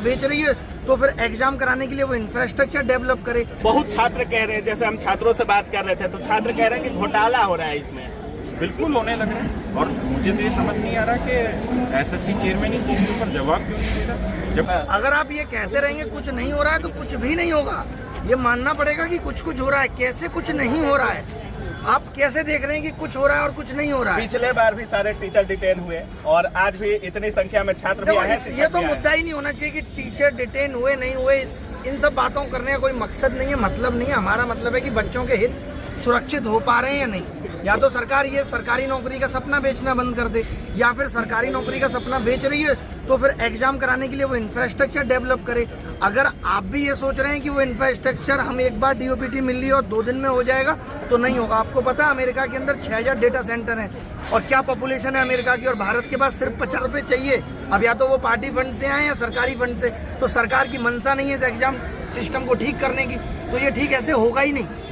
बेच रही है तो फिर एग्जाम कराने के लिए वो इंफ्रास्ट्रक्चर डेवलप करे। बहुत छात्र कह रहे हैं, जैसे हम छात्रों से बात कर रहे थे तो छात्र कह रहे हैं कि घोटाला हो रहा है इसमें। बिल्कुल होने लग रहा है और मुझे तो ये समझ नहीं आ रहा कि एसएससी चेयरमैन इस चीज़ के ऊपर जवाब क्यों नहीं दे रहा। जब अगर आप ये कहते रहेंगे कुछ नहीं हो रहा है तो कुछ भी नहीं होगा। ये मानना पड़ेगा कि कुछ हो रहा है। कैसे कुछ नहीं हो रहा है? आप कैसे देख रहे हैं कि कुछ हो रहा है और कुछ नहीं हो रहा है? पिछले बार भी सारे टीचर डिटेन हुए और आज भी इतनी संख्या में छात्र भी आए हैं। ये तो मुद्दा ही नहीं होना चाहिए कि टीचर डिटेन हुए नहीं हुए। इन सब बातों करने का कोई मकसद नहीं है, मतलब नहीं है। हमारा मतलब है कि बच्चों के हित सुरक्षित हो पा रहे हैं या नहीं। या तो सरकार ये सरकारी नौकरी का सपना बेचना बंद कर दे, या फिर सरकारी नौकरी का सपना बेच रही है तो फिर एग्जाम कराने के लिए वो इंफ्रास्ट्रक्चर डेवलप करे। अगर आप भी ये सोच रहे हैं कि वो इंफ्रास्ट्रक्चर हम एक बार डीओपीटी मिल ली और 2 दिन में हो जाएगा तो नहीं होगा। आपको पता है अमेरिका के अंदर 6000 डेटा सेंटर हैं और क्या पॉपुलेशन है अमेरिका की, और भारत के पास सिर्फ 50 रुपये चाहिए। अब या तो वो पार्टी फंड से आए या सरकारी फंड से, तो सरकार की मंशा नहीं है इस एग्जाम सिस्टम को ठीक करने की, तो ये ठीक ऐसे होगा ही नहीं।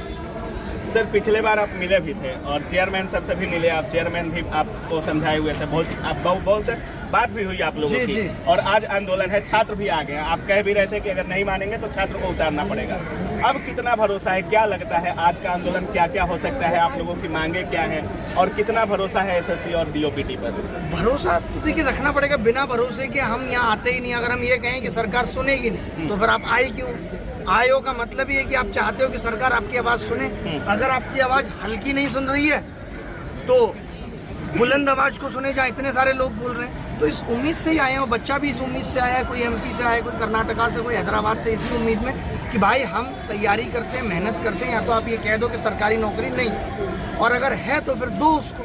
सर पिछले बार आप मिले भी थे और चेयरमैन सबसे भी मिले, आप चेयरमैन भी आपको समझाए हुए थे, बहुत बात भी हुई आप लोगों की। और आज आंदोलन है, छात्र भी आ गए हैं। आप कह भी रहे थे कि अगर नहीं मानेंगे तो छात्र को उतारना पड़ेगा। अब कितना भरोसा है, क्या लगता है आज का आंदोलन क्या क्या हो सकता है, आप लोगों की मांगे क्या है और कितना भरोसा है एसएससी और डीओपीटी पर? भरोसा तो देखिए रखना पड़ेगा। बिना भरोसे के हम यहाँ आते ही नहीं। अगर हम ये कहें कि सरकार सुनेगी नहीं तो फिर आप आए क्यों? आयो का मतलब ये है कि आप चाहते हो कि सरकार आपकी आवाज़ सुने। अगर आपकी आवाज़ हल्की नहीं सुन रही है तो बुलंद आवाज़ को सुने, जहाँ इतने सारे लोग बोल रहे हैं। तो इस उम्मीद से ही आए हैं, बच्चा भी इस उम्मीद से आया है, कोई एमपी से आया है, कोई कर्नाटका से, कोई हैदराबाद से, इसी उम्मीद में कि भाई हम तैयारी करते हैं, मेहनत करते हैं। या तो आप ये कह दो कि सरकारी नौकरी नहीं, और अगर है तो फिर दो उसको।